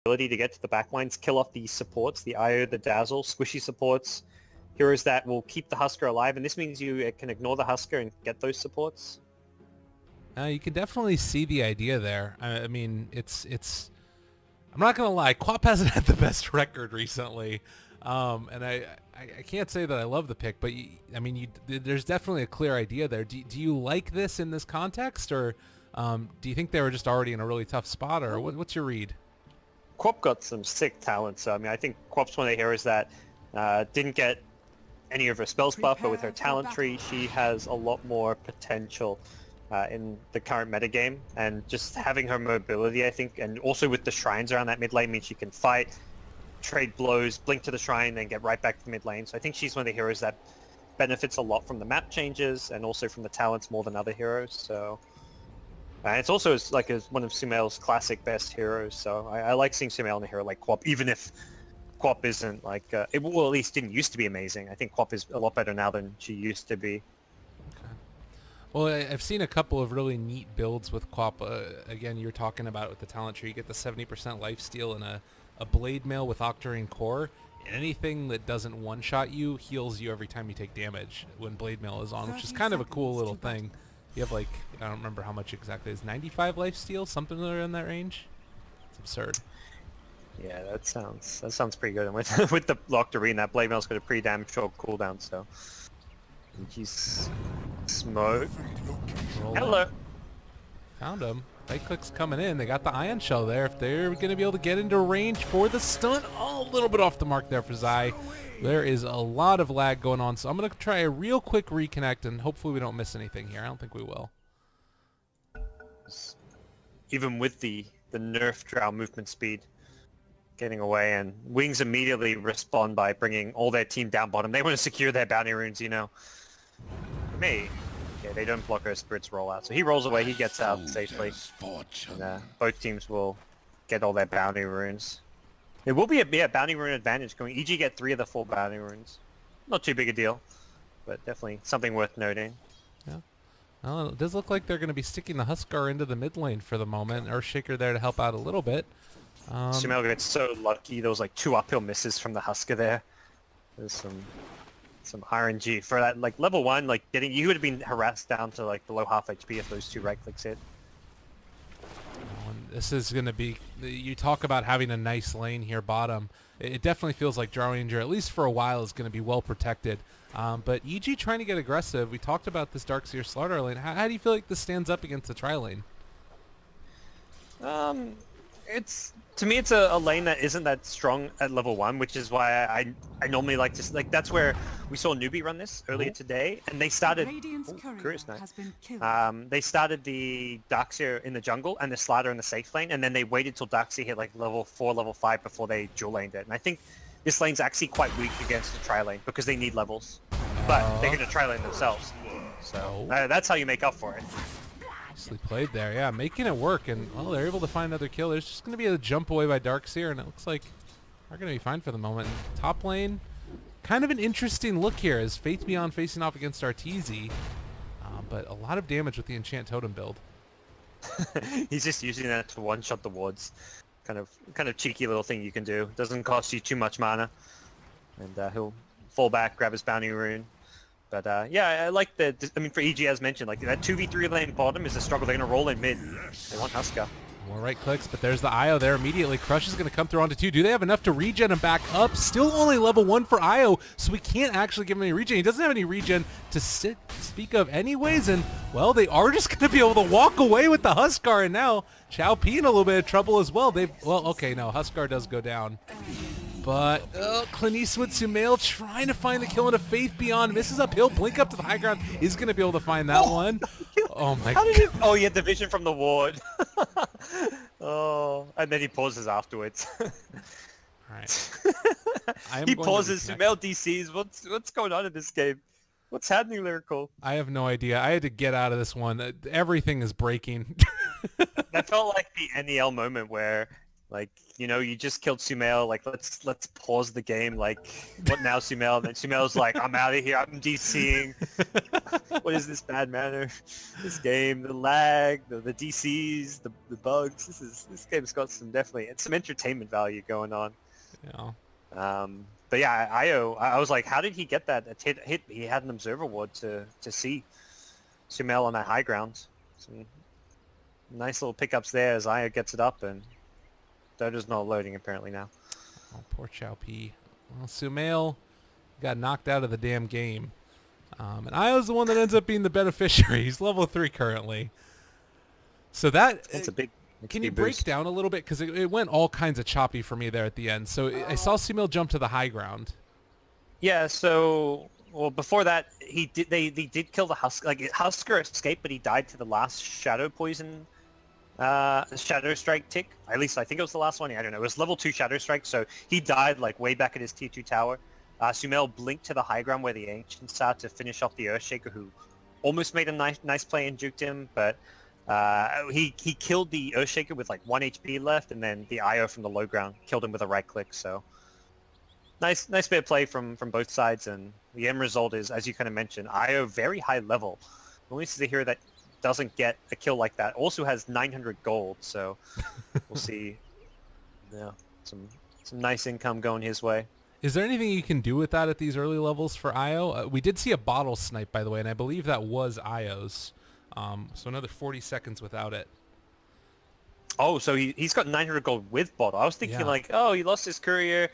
ability to get to the backlines, kill off the supports, the IO, the Dazzle, squishy supports, heroes that will keep the Husker alive, and this means you can ignore the Husker and get those supports. You can definitely see the idea there. I mean, it's. I'm not gonna lie, Quap hasn't had the best record recently, and I can't say that I love the pick, but there's definitely a clear idea there. Do you like this in this context, or do you think they were just already in a really tough spot, or what's your read? Quap got some sick talent, so I mean, I think Quap's one of the heroes that didn't get any of her spells buff, but with her talent tree, she has a lot more potential in the current metagame, and just having her mobility, I think, and also with the shrines around that mid lane means she can fight, trade blows, blink to the shrine, then get right back to the mid lane. So I think she's one of the heroes that benefits a lot from the map changes and also from the talents more than other heroes. So it's also one of Sumail's classic best heroes. So I like seeing Sumail in a hero like Quap, even if Quap isn't like at least didn't used to be amazing. I think Quap is a lot better now than she used to be. Well, I've seen a couple of really neat builds with Quap. Again, you're talking about with the talent tree, you get the 70% lifesteal and a blade mail with Octarine Core. And anything that doesn't one-shot you heals you every time you take damage when blade mail is on, which is kind of a cool little thing. You have I don't remember how much exactly it is, 95 lifesteal, something in that range. It's absurd. Yeah, that sounds pretty good. And with the Octarine, that blade mail's got a pretty damn short cooldown, so. He's smoke. Hello. Found him. Right click's coming in. They got the Ion Shell there. If they're going to be able to get into range for the stun, a little bit off the mark there for Zai. There is a lot of lag going on, so I'm going to try a real quick reconnect, and hopefully we don't miss anything here. I don't think we will. Even with the nerf drow movement speed getting away, and Wings immediately respond by bringing all their team down bottom. They want to secure their bounty runes, you know. Me. Yeah, they don't block her Spirit's rollout. So he rolls away, he gets out safely. And, both teams will get all their bounty runes. It will be a bounty rune advantage going. EG get 3 of the 4 bounty runes. Not too big a deal, but definitely something worth noting. Yeah. Well, it does look like they're going to be sticking the Huskar into the mid lane for the moment. Earthshaker there to help out a little bit. Sumail gets so lucky. There was 2 uphill misses from the Husker there. There's some RNG for that. Level 1, you would have been harassed down to below half HP if those 2 right clicks hit. This is going to be, you talk about having a nice lane here bottom. It definitely feels like Drow Ranger, at least for a while, is going to be well protected. But EG trying to get aggressive. We talked about this Darkseer Slaughter lane. How do you feel like this stands up against the tri lane? To me, it's a lane that isn't that strong at level 1, which is why I normally like to that's where we saw Newbie run this earlier today, and they started. They started the Darkseer in the jungle and the Slider in the safe lane, and then they waited till Darkseer hit level 4, level 5 before they dual laned it. And I think this lane's actually quite weak against the tri lane because they need levels, but they're going to tri lane themselves. So that's how you make up for it. Nicely played there, yeah, making it work, and well, they're able to find another kill. There's just going to be a jump away by Darkseer, and it looks like they're going to be fine for the moment. Top lane, kind of an interesting look here as Faith Beyond facing off against Arteezy, but a lot of damage with the Enchant Totem build. He's just using that to one-shot the wards. Kind of cheeky little thing you can do. Doesn't cost you too much mana, and he'll fall back, grab his bounty rune. But yeah, I like for EG as mentioned, that 2v3 lane bottom is a struggle. They're going to roll in mid. They want Husker. More right clicks, but there's the IO there immediately. Crush is going to come through onto 2. Do they have enough to regen him back up? Still only level 1 for IO, so we can't actually give him any regen. He doesn't have any regen to speak of anyways, and, well, they are just going to be able to walk away with the Huskar, and now Chao P in a little bit of trouble as well. Okay, no, Huskar does go down. But Clint Eastwood, Sumail trying to find the kill into Faith Beyond. Misses uphill. Blink up to the high ground. Is going to be able to find that one. Oh, my God. Oh, he had the vision from the ward. And then he pauses afterwards. All right. He pauses. Sumail DCs. What's going on in this game? What's happening, Lyrical? I have no idea. I had to get out of this one. Everything is breaking. That felt like the NEL moment where Like, you know, you just killed Sumail. Like, let's pause the game. Like, what now, Sumail? And then Sumail's like, I'm out of here. I'm DCing. What is this bad manner? This game, the lag, the DCs, the bugs. This game's got some entertainment value going on. Yeah. But yeah, Io, I was like, how did he get that hit? He had an observer ward to see Sumail on that high ground. Some nice little pickups there as Io gets it up, and Dota's not loading apparently now. Oh, poor Chow P. Well, Sumail got knocked out of the damn game. And Io's the one that ends up being the beneficiary. He's level 3 currently. So That's a big... Can you break down a little bit? Because it went all kinds of choppy for me there at the end. So I saw Sumail jump to the high ground. Yeah, so... Well, before that, they did kill the Husker. Like, Husker escaped, but he died to the last Shadow Poison... Shadow Strike tick. At least I think it was the last one. I don't know. It was level 2 Shadow Strike, so he died like way back at his tier 2 tower. Sumail blinked to the high ground where the Ancients are to finish off the Earthshaker, who almost made a nice play and juked him, but he killed the Earthshaker with like 1 HP left, and then the Io from the low ground killed him with a right click. So nice bit of play from both sides, and the end result is, as you kind of mentioned, Io very high level. Only this is a hero that doesn't get a kill like that. Also has 900 gold, so we'll see. Yeah, some nice income going his way. Is there anything you can do with that at these early levels for Io? We did see a bottle snipe, by the way, and I believe that was Io's. So another 40 seconds without it. Oh, so he's got 900 gold with bottle. I was thinking like, oh, he lost his courier.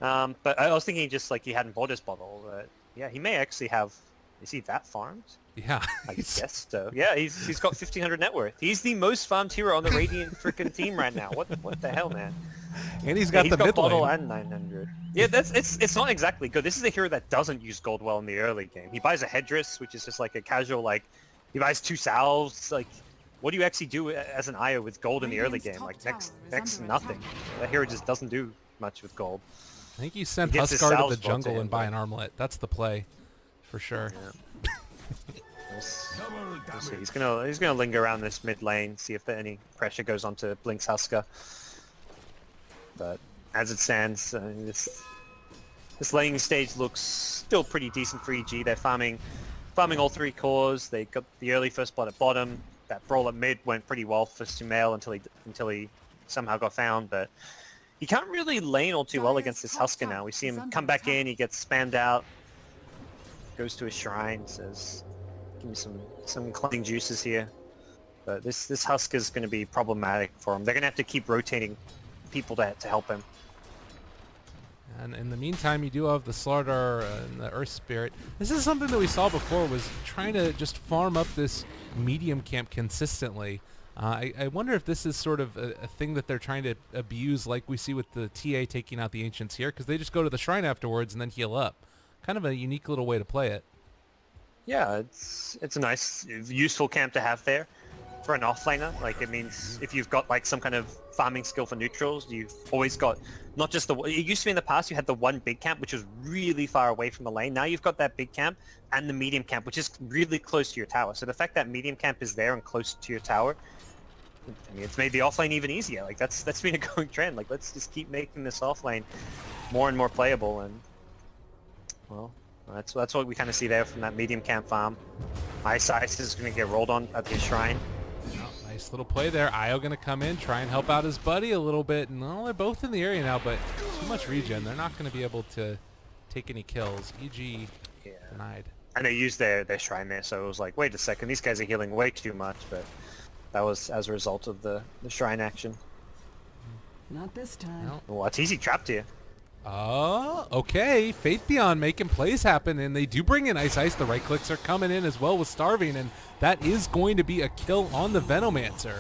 But I was thinking just like he hadn't bought his bottle. But yeah, he may actually have... Is he that farmed? Yeah. I guess so. Yeah, he's got 1,500 net worth. He's the most farmed hero on the Radiant freaking team right now. What the hell, man? And he's got the mid bottle lane. And 900. Yeah, it's not exactly good. This is a hero that doesn't use gold well in the early game. He buys a headdress, which is just like a casual, like, he buys 2 salves. Like, what do you actually do as an Io with gold in the early game? Like, next to nothing. That hero just doesn't do much with gold. I think you send Huskar to the jungle and buy an armlet. That's the play, for sure. Yeah. He's gonna linger around this mid lane, see if any pressure goes onto Blink's Husker. But as it stands, this laning stage looks still pretty decent for EG. They're farming all 3 cores. They got the early first blood at bottom. That brawl at mid went pretty well for Sumail until he somehow got found. But he can't really lane all too well against this Husker now. We see him come back in. He gets spammed out. Goes to his shrine. Says, "Give me some cleansing juices here." But this Husker's going to be problematic for him. They're going to have to keep rotating people to help him. And in the meantime, you do have the Slardar and the Earth Spirit. This is something that we saw before, was trying to just farm up this medium camp consistently. I wonder if this is sort of a thing that they're trying to abuse, like we see with the TA taking out the Ancients here, because they just go to the shrine afterwards and then heal up. Kind of a unique little way to play it. Yeah, it's a nice, useful camp to have there for an offlaner. Like, it means if you've got like some kind of farming skill for neutrals, you've always got not just it used to be in the past you had the one big camp which was really far away from the lane. Now you've got that big camp and the medium camp which is really close to your tower. So the fact that medium camp is there and close to your tower, I mean, it's made the offlane even easier. Like, that's been a going trend. Like, let's just keep making this offlane more and more playable, and well, that's what we kind of see there from that medium camp farm. Ice is going to get rolled on at the shrine. Oh, nice little play there. Io going to come in, try and help out his buddy a little bit. No, they're both in the area now, but too much regen. They're not going to be able to take any kills. EG denied. And they used their shrine there, so it was like, wait a second, these guys are healing way too much, but that was as a result of the shrine action. Not this time. No. Well, it's easy trapped here. Oh, okay. Faith Beyond making plays happen, and they do bring in Ice. The right clicks are coming in as well with Starving, and that is going to be a kill on the Venomancer.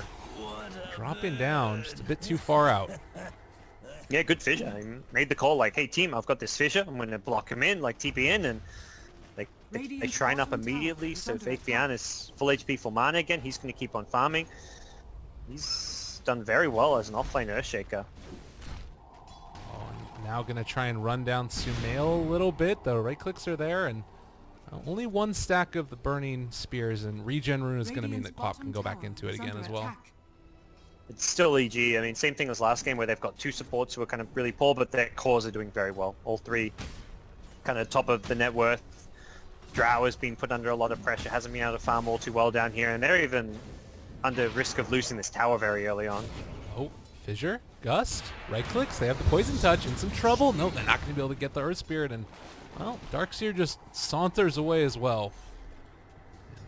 Dropping down just a bit too far out. Yeah, good fissure. I made the call like, hey team, I've got this fissure. I'm going to block him in, like TP in, and they shrine up immediately, so Faith Beyond is full HP, full mana again. He's going to keep on farming. He's done very well as an offlane Earthshaker. Now going to try and run down Sumail a little bit. The right clicks are there, and only 1 stack of the burning spears, and regen rune is going to mean that Quap can go back into it again as well. it's still EG. I mean, same thing as last game where they've got 2 supports who are kind of really poor, but their cores are doing very well. All 3 kind of top of the net worth. Drow has been put under a lot of pressure, hasn't been able to farm all too well down here, and they're even under risk of losing this tower very early on. Oh, Fissure, Gust, right clicks, they have the poison touch, in some trouble. No, they're not going to be able to get the Earth Spirit, and, well, Darkseer just saunters away as well.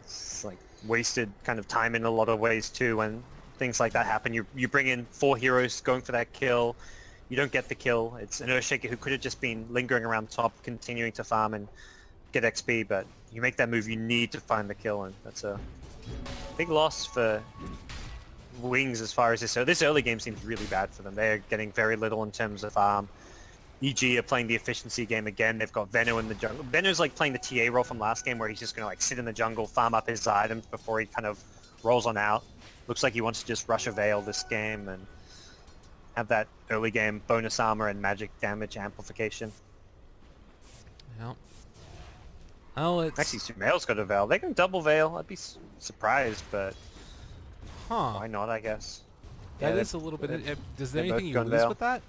It's like wasted kind of time in a lot of ways too when things like that happen. You bring in 4 heroes going for that kill, you don't get the kill. It's an Earthshaker who could have just been lingering around top, continuing to farm and get XP, but you make that move, you need to find the kill, and that's a big loss for Wings as far as this. So this early game seems really bad for them. They're getting very little in terms of farm. EG are playing the efficiency game again. They've got Venno in the jungle. Venno's like playing the TA role from last game where he's just going to like sit in the jungle, farm up his items before he kind of rolls on out. Looks like he wants to just rush a Veil this game and have that early game bonus armor and magic damage amplification. Yep. Oh, it's... Actually, Sumail's got a Veil. They can double Veil. I'd be surprised, but why not, I guess. That Yeah, is a little bit... Does there they're anything both you gun lose Veil. with that?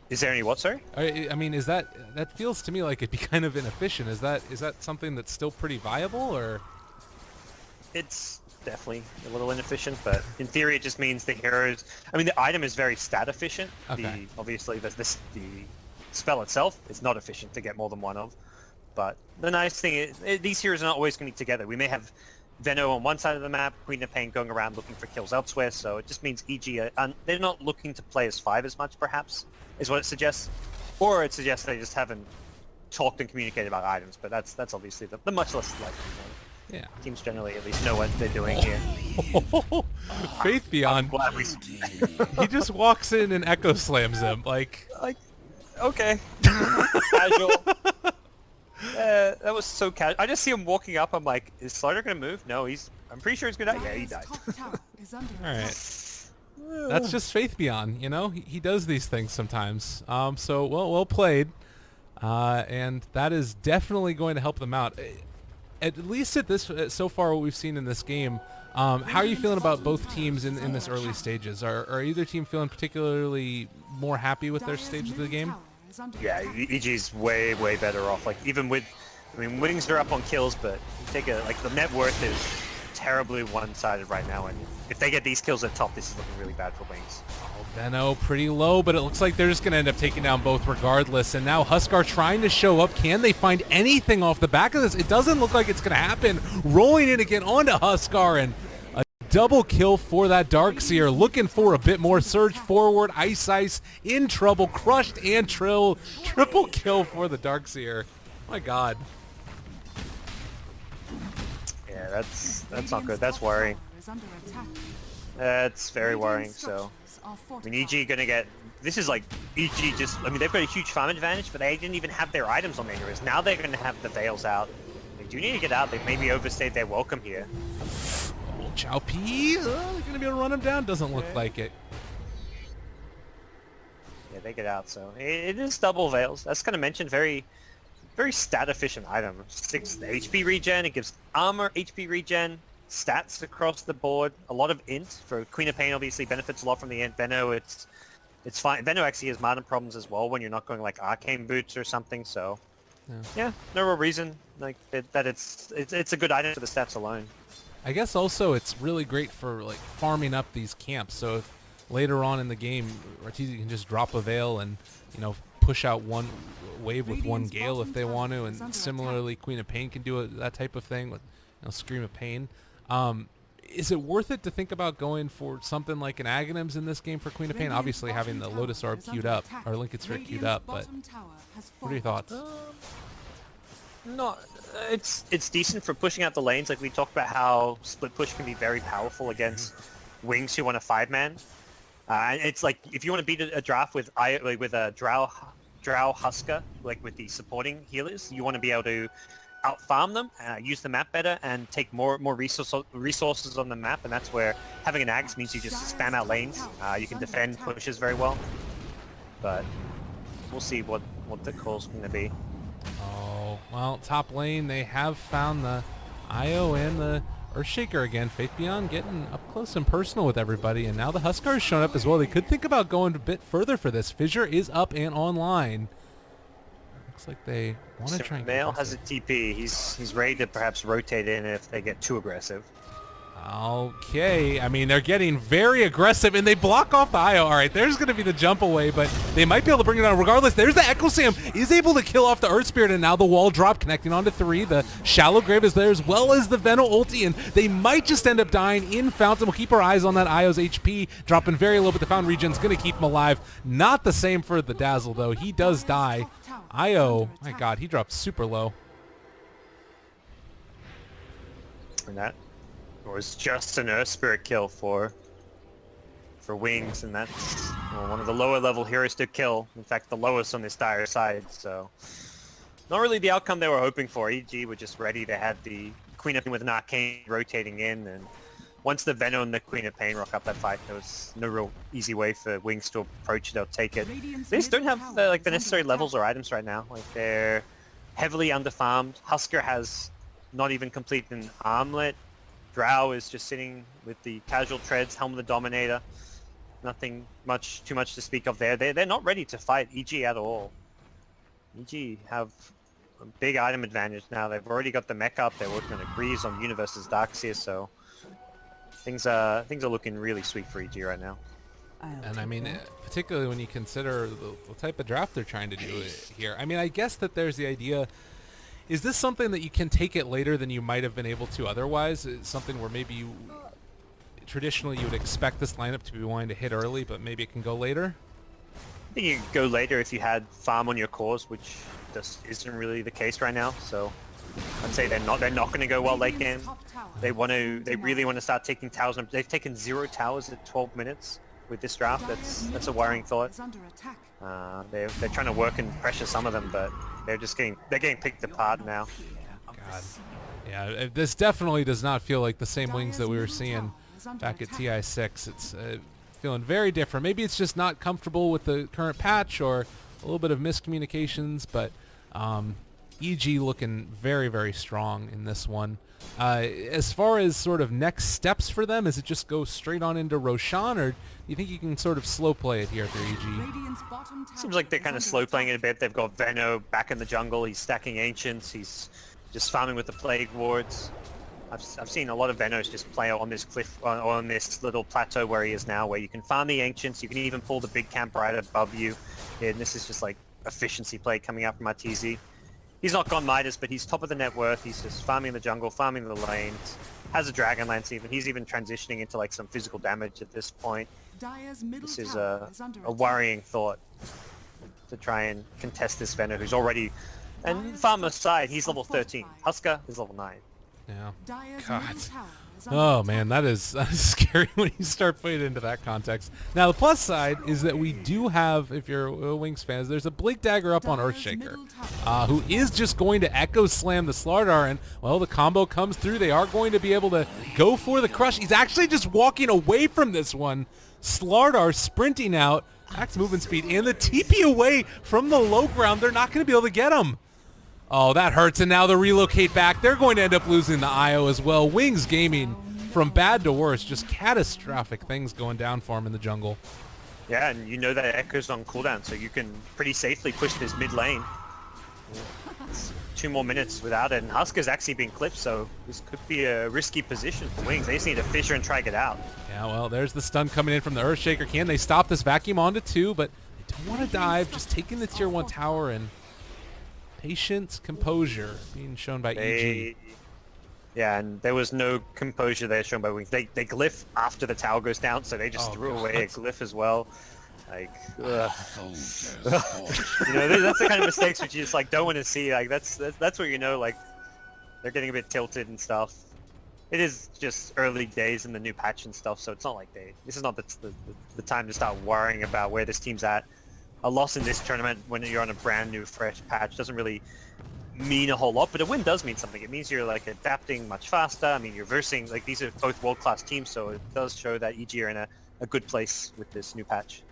Is there any what, sorry? I mean, is that feels to me like it'd be kind of inefficient. Is that something that's still pretty viable, or? It's definitely a little inefficient, but in theory it just means the heroes... I mean, the item is very stat efficient. Okay. Obviously, the spell itself is not efficient to get more than one of. But the nice thing is, these heroes are not always going to be together. We may have Venno on one side of the map, Queen of Pain going around looking for kills elsewhere, so it just means EG they're not looking to play as 5 as much, perhaps, is what it suggests. Or it suggests they just haven't talked and communicated about items, but that's obviously the much less likely one. Yeah. Teams generally at least know what they're doing here. Faith Beyond. Glad we... He just walks in and echo slams him, like okay. Casual. That was so casual. I just see him walking up. I'm like, is Slider gonna move? No, I'm pretty sure he's gonna die. Yeah, he died. All right. That's just Faith Beyond, you know. He does these things sometimes. So well played, and that is definitely going to help them out. At least at this so far, what we've seen in this game. How are you feeling about both teams in this early stages? Are either team feeling particularly more happy with their stage of the game? Yeah, EG's way better off. Like even with, I mean, Wings are up on kills, but you take the net worth is terribly one-sided right now, and if they get these kills at top, this is looking really bad for Wings. Oh, Venno pretty low, but it looks like they're just going to end up taking down both regardless. And now Huskar trying to show up. Can they find anything off the back of this? It doesn't look like it's going to happen. Rolling in again onto Huskar, and a double kill for that Darkseer. Looking for a bit more surge forward. Ice in trouble. Crushed and triple kill for the Darkseer. My God. Yeah, that's not good. That's worrying. That's very worrying. So, I mean, EG gonna get... This is like EG just... I mean, they've got a huge farm advantage, but they didn't even have their items on their heroes. Now they're gonna have the Veils out. They do need to get out. They've maybe overstayed their welcome here. Oh, Chow P. They're gonna be able to run him down. Doesn't look like it. Yeah, they get out. So it is double Veils. That's kind of mentioned. Very stat efficient item. 6 HP regen. It gives armor, HP regen, stats across the board. A lot of int for Queen of Pain. Obviously benefits a lot from the int. Venno, it's fine. Venno actually has Martin problems as well when you're not going like arcane boots or something. So yeah, no real reason like that. It's a good item for the stats alone. I guess also it's really great for like farming up these camps. So if later on in the game, Arteezy can just drop a Veil and push out one wave with one Gale if they want to, and similarly Queen of Pain can do that type of thing with Scream of Pain. Is it worth it to think about going for something like an Aghanims in this game for Queen of Pain? Obviously having the Lotus Orb queued up, or Lincoln Sphere queued up, but what are your thoughts? No, it's decent for pushing out the lanes. Like we talked about how split push can be very powerful against Wings who want a 5-man. It's like if you want to beat a draft with a Drow Husker, like with the supporting healers, you want to be able to out-farm them, use the map better, and take more resources on the map, and that's where having an Axe means you just spam out lanes. You can defend pushes very well, but we'll see what the call's going to be. Oh, well, top lane, they have found the IO and the Earthshaker again, Faith Beyond getting up close and personal with everybody, and now the Huskars showing up as well. They could think about going a bit further for this. Fissure is up and online. Looks like they want to try and Mail has a TP. He's ready to perhaps rotate in if they get too aggressive. Okay, I mean, they're getting very aggressive, and they block off the IO. All right, there's going to be the jump away, but they might be able to bring it down regardless. There's the Echo Sam, is able to kill off the Earth Spirit, and now the wall drop connecting onto 3. The Shallow Grave is there, as well as the Veno ulti, and they might just end up dying in Fountain. We'll keep our eyes on that IO's HP, dropping very low, but the Fountain regen's going to keep him alive. Not the same for the Dazzle, though. He does die. IO, my God, he drops super low. And that was just an Earth Spirit kill for Wings, and that's one of the lower level heroes to kill. In fact, the lowest on this dire side, so not really the outcome they were hoping for. EG were just ready. They had the Queen of Pain with an Arcane rotating in, and once the Venom and the Queen of Pain rock up that fight, there was no real easy way for Wings to approach it or take it. They just don't have the necessary levels or items right now. Like, they're heavily underfarmed. Husker has not even completed an armlet. Drow is just sitting with the casual treads, Helm of the Dominator. Nothing too much to speak of there. They're not ready to fight EG at all. EG have a big item advantage now. They've already got the mech up. They're working on a Greaves on Universe's Darkseer, so things are looking really sweet for EG right now. And I mean, particularly when you consider the type of draft they're trying to do here. I mean, I guess that there's the idea. Is this something that you can take it later than you might have been able to otherwise? It's something where maybe traditionally you would expect this lineup to be wanting to hit early, but maybe it can go later? I think you can go later if you had farm on your cores, which just isn't really the case right now. So I'd say they're not going to go well late game. They really want to start taking towers. They've taken 0 towers at 12 minutes with this draft. That's a worrying thought. They're trying to work and pressure some of them, but they're getting picked apart now. God, yeah, this definitely does not feel like the same Wings that we were seeing back at TI6. It's feeling very different. Maybe it's just not comfortable with the current patch or a little bit of miscommunications, but EG looking very, very strong in this one. As far as sort of next steps for them, is it just go straight on into Roshan, or do you think you can sort of slow play it here for EG? Seems like they're kind of slow playing it a bit. They've got Veno back in the jungle. He's stacking Ancients. He's just farming with the Plague Wards. I've seen a lot of Venos just play on this cliff, on this little plateau where he is now, where you can farm the Ancients. You can even pull the big camp right above you. And this is just like efficiency play coming out from Arteezy. He's not gone Midas, but he's top of the net worth. He's just farming the jungle, farming the lanes. Has a Dragonlance even. He's even transitioning into like some physical damage at this point. This is a worrying thought to try and contest this Venom, who's already... And farm aside, he's level 13. Husker is level 9. Yeah. God. Oh man, that is scary when you start putting it into that context. Now the plus side is that we do have, if you're Wings fans, there's a Blink Dagger up on Earthshaker, who is just going to Echo Slam the Slardar, and well, the combo comes through. They are going to be able to go for the crush. He's actually just walking away from this one. Slardar sprinting out, max movement speed, and the TP away from the low ground. They're not going to be able to get him. Oh, that hurts, and now the relocate back. They're going to end up losing the IO as well. Wings Gaming, from bad to worse, just catastrophic things going down for him in the jungle. Yeah, and you know that Echo's on cooldown, so you can pretty safely push this mid lane. It's 2 more minutes without it, and Husker's actually been clipped, so this could be a risky position for Wings. They just need to Fissure and try to get out. Yeah, well, there's the stun coming in from the Earthshaker. Can they stop this vacuum onto 2? But they don't want to dive, just taking the tier 1 tower, and patience, composure being shown by EG. Yeah, and there was no composure there shown by Wings. They glyph after the tower goes down, so they just threw away a glyph as well. Like, you know, that's the kind of mistakes which you just like don't want to see. Like that's where you know like they're getting a bit tilted and stuff. It is just early days in the new patch and stuff, so it's not like this is not the time to start worrying about where this team's at. A loss in this tournament when you're on a brand new fresh patch doesn't really mean a whole lot, but a win does mean something. It means you're like adapting much faster. I mean, you're versing, like these are both world-class teams, so it does show that EG are in a good place with this new patch.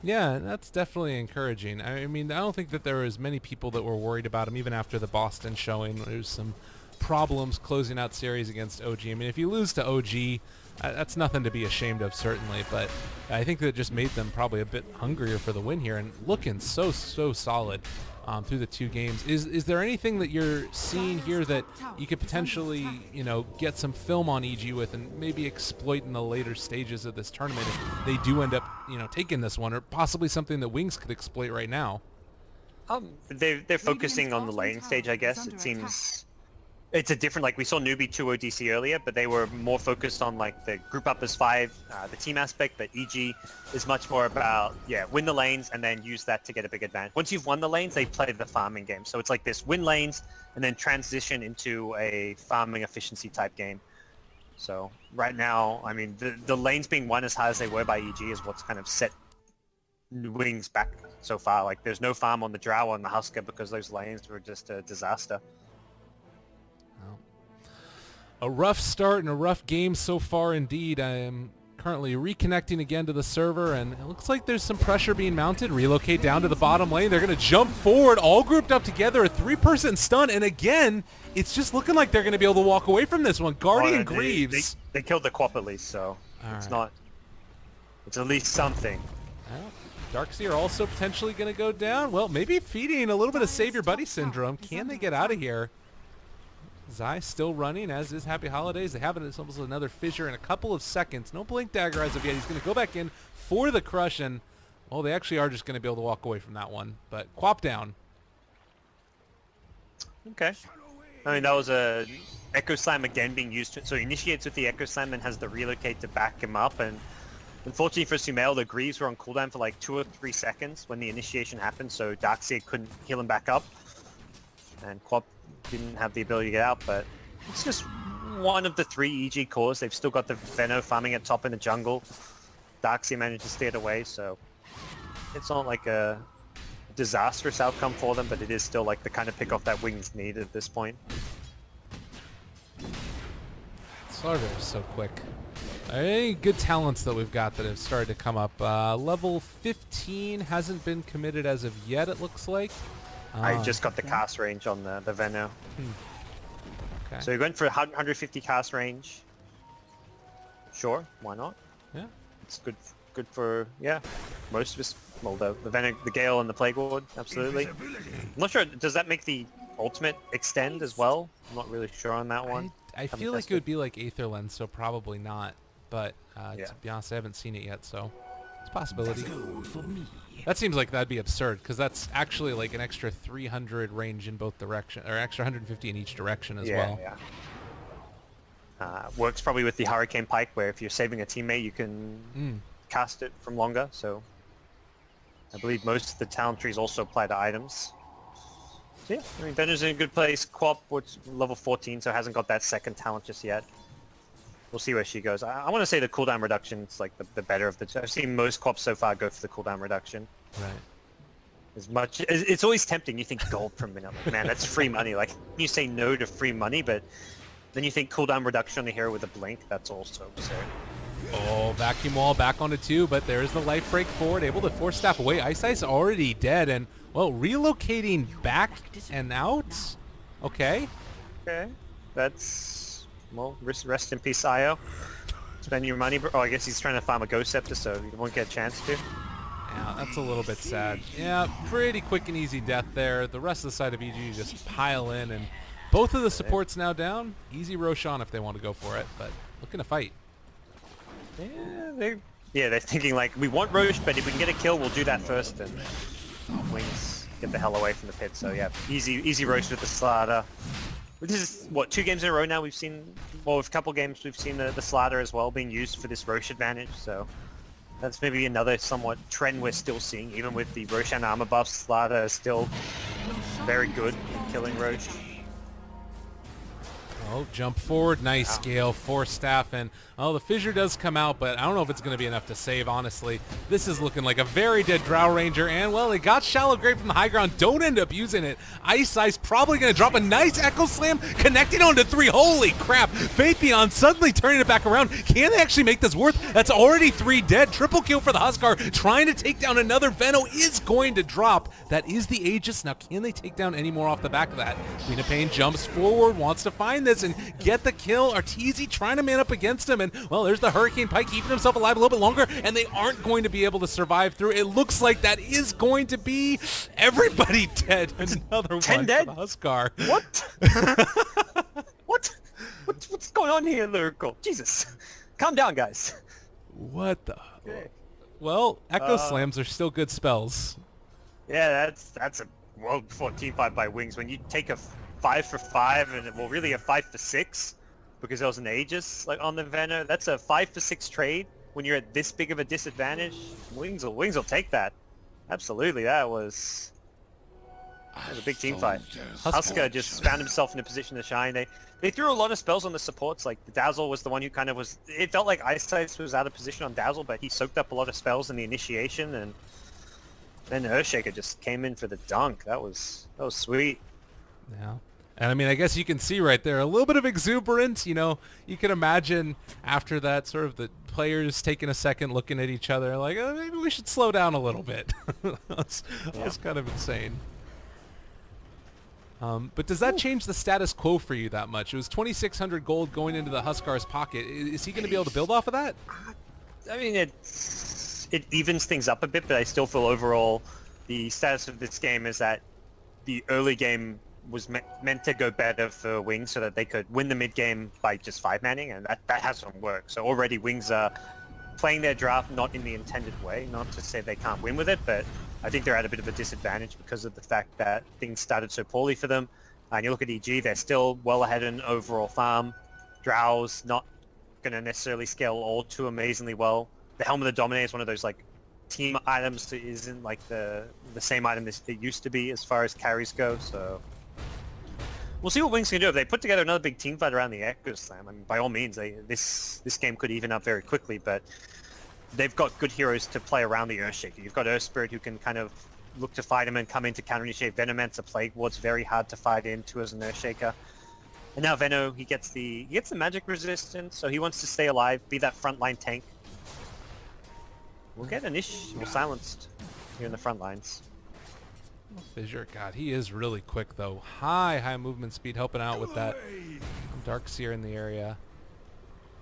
Yeah, that's definitely encouraging. I mean, I don't think that there was many people that were worried about him even after the Boston showing. There's some problems closing out series against OG. I mean, if you lose to OG, that's nothing to be ashamed of, certainly, but I think that just made them probably a bit hungrier for the win here and looking so solid through the 2 games. Is there anything that you're seeing here that you could potentially, you know, get some film on EG with and maybe exploit in the later stages of this tournament if they do end up, you know, taking this one, or possibly something that Wings could exploit right now? They're focusing on the lane stage, I guess. It seems it's a different, like we saw Newbie 2-0 DC earlier, but they were more focused on like the group up as 5, the team aspect, but EG is much more about, win the lanes and then use that to get a big advantage. Once you've won the lanes, they play the farming game. So it's like this: win lanes and then transition into a farming efficiency type game. So right now, I mean, the lanes being won as high as they were by EG is what's kind of set Wings back so far. Like there's no farm on the Drow and the Husker because those lanes were just a disaster. A rough start and a rough game so far indeed. I am currently reconnecting again to the server, and it looks like there's some pressure being mounted. Relocate down to the bottom lane. They're going to jump forward, all grouped up together, a 3-person stun, and again, it's just looking like they're going to be able to walk away from this one. Guardian Greaves. They killed the Quap at least, so it's not... It's at least something. Well, Darkseer also potentially going to go down. Well, maybe feeding a little bit of Save Your Buddy syndrome. Can they get out of here? Zai still running, as is Happy Holidays. They have it as almost another fissure in a couple of seconds. No Blink Dagger as of yet. He's going to go back in for the crush, and, well, they actually are just going to be able to walk away from that one. But Quap down. Okay. I mean, that was a Echo Slam again being used. So he initiates with the Echo Slam and has the relocate to back him up. And unfortunately for Sumail, the Greaves were on cooldown for like 2 or 3 seconds when the initiation happened, so Darkseer couldn't heal him back up. And Quap didn't have the ability to get out, but it's just one of the 3 EG cores. They've still got the Venno farming at top in the jungle. Darkseer managed to stay it away, so it's not like a disastrous outcome for them, but it is still like the kind of pick-off that Wings need at this point. Slarver is so quick. Any good talents that we've got that have started to come up. Level 15 hasn't been committed as of yet, it looks like. I just got the cast range on the Venno. Okay. So you're going for 150 cast range. Sure, why not? Yeah. It's good for, most of us. Well, the Venno, the Gale and the Plague Ward, absolutely. I'm not sure, does that make the ultimate extend as well? I'm not really sure on that one. I feel like it would be like Aether Lens, so probably not. But to be honest, I haven't seen it yet, so it's a possibility. That seems like that'd be absurd, because that's actually like an extra 300 range in both directions, or extra 150 in each direction as well. Yeah. Works probably with the Hurricane Pike, where if you're saving a teammate, you can cast it from longer. So I believe most of the talent trees also apply to items. So yeah, I mean, Venno's in a good place. Quap, which level 14, so hasn't got that second talent just yet. We'll see where she goes. I want to say the cooldown reduction is like the better of the two. I've seen most Quaps so far go for the cooldown reduction. Right. As much, it's always tempting. You think gold per minute, like, man, that's free money. Like, you say no to free money, but then you think cooldown reduction on the hero with a blink. That's also absurd. Oh, vacuum wall back onto 2, but there's the life break forward, able to force staff away. Ice already dead, and, well, relocating back and out. Okay. Okay, that's... Well, rest in peace, Io. Spend your money. Oh, I guess he's trying to farm a Ghost Scepter, so he won't get a chance to. Yeah, that's a little bit sad. Yeah, pretty quick and easy death there. The rest of the side of EG just pile in, and both of the supports now down. Easy Roshan if they want to go for it, but looking to fight. Yeah, they're thinking like, we want Roche, but if we can get a kill, we'll do that first, and Wings get the hell away from the pit. So yeah, easy Roche with the Slaughter. This is, what, 2 games in a row now we've seen, well, with a couple games we've seen the Slaughter as well being used for this Roche advantage, so that's maybe another somewhat trend we're still seeing. Even with the Roshan armor buff, Slaughter is still very good at killing Roche. Oh, jump forward. Nice scale. 4 staff. And, oh, the fissure does come out, but I don't know if it's going to be enough to save, honestly. This is looking like a very dead Drow Ranger. And, well, they got Shallow Grave from the high ground. Don't end up using it. Ice probably going to drop a nice Echo Slam, connecting onto 3. Holy crap. Faithion suddenly turning it back around. Can they actually make this worth? That's already 3 dead. Triple kill for the Huskar. Trying to take down another. Veno is going to drop. That is the Aegis. Now, can they take down any more off the back of that? Queen of Pain jumps forward, wants to find this and get the kill. Arteezy trying to man up against him, and well, there's the Hurricane Pike keeping himself alive a little bit longer, and they aren't going to be able to survive through. It looks like that is going to be everybody dead. Another 10 one dead? for the Huskar. What? What's going on here, Lyrical? Jesus. Calm down, guys. What the? Okay. Well, Echo Slams are still good spells. Yeah, that's a World 14-5 by Wings. When you take a 5 for 5 and well, really a 5 for 6 because there was an Aegis like on the Veno. That's a 5 for 6 trade when you're at this big of a disadvantage. Wings will take that. Absolutely, that was a big team fight. Huskar just found himself in a position to shine. They threw a lot of spells on the supports. Like the Dazzle was the one who kind of was. It felt like Ice Ice was out of position on Dazzle, but he soaked up a lot of spells in the initiation, and then Earthshaker just came in for the dunk. That was sweet. Yeah. And I mean, I guess you can see right there a little bit of exuberance. You know, you can imagine after that sort of the players taking a second looking at each other like, oh, maybe we should slow down a little bit. That's kind of insane. But does that change the status quo for you that much? It was 2,600 gold going into the Huskar's pocket. Is he going to be able to build off of that? I mean, it evens things up a bit, but I still feel overall the status of this game is that the early game was meant to go better for Wings so that they could win the mid game by just 5-manning, and that hasn't worked. So already Wings are playing their draft not in the intended way, not to say they can't win with it, but I think they're at a bit of a disadvantage because of the fact that things started so poorly for them. And you look at EG, they're still well ahead in overall farm. Drow's not going to necessarily scale all too amazingly well. The Helm of the Dominator is one of those like team items that isn't like the same item as it used to be as far as carries go, so we'll see what Wings can do. If they put together another big team fight around the Echo Slam, I mean, by all means, this game could even up very quickly, but they've got good heroes to play around the Earthshaker. You've got Earth Spirit who can kind of look to fight him and come in to counter-initiate. Venomancer Plague Ward's very hard to fight into as an Earthshaker. And now Veno, he gets the magic resistance, so he wants to stay alive, be that frontline tank. We'll get an we're silenced here in the front lines. Fissure, God, he is really quick though. High movement speed, helping out with that Dark Seer in the area.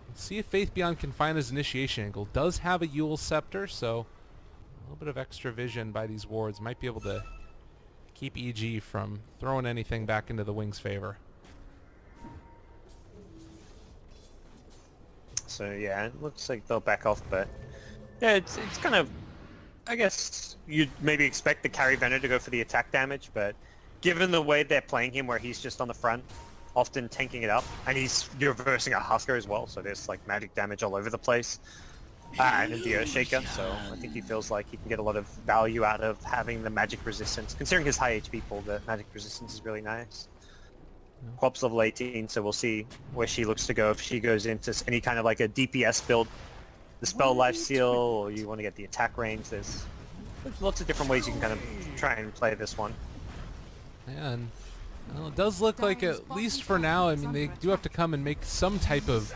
Let's see if Faith Beyond can find his initiation angle. Does have a Yule Scepter, so a little bit of extra vision by these wards might be able to keep EG from throwing anything back into the Wings' favor. So yeah, it looks like they'll back off, but yeah, it's kind of, I guess you'd maybe expect the carry Venom to go for the attack damage, but given the way they're playing him where he's just on the front, often tanking it up, and you're reversing a Huskar as well, so there's like magic damage all over the place, and the Earthshaker, so I think he feels like he can get a lot of value out of having the magic resistance. Considering his high HP pool, the magic resistance is really nice. Quap's level 18, so we'll see where she looks to go. If she goes into any kind of like a DPS build, the spell life seal, or you want to get the attack range, there's lots of different ways you can kind of try and play this one. Yeah, and well, it does look like, at least for now, I mean, they do have to come and make some type of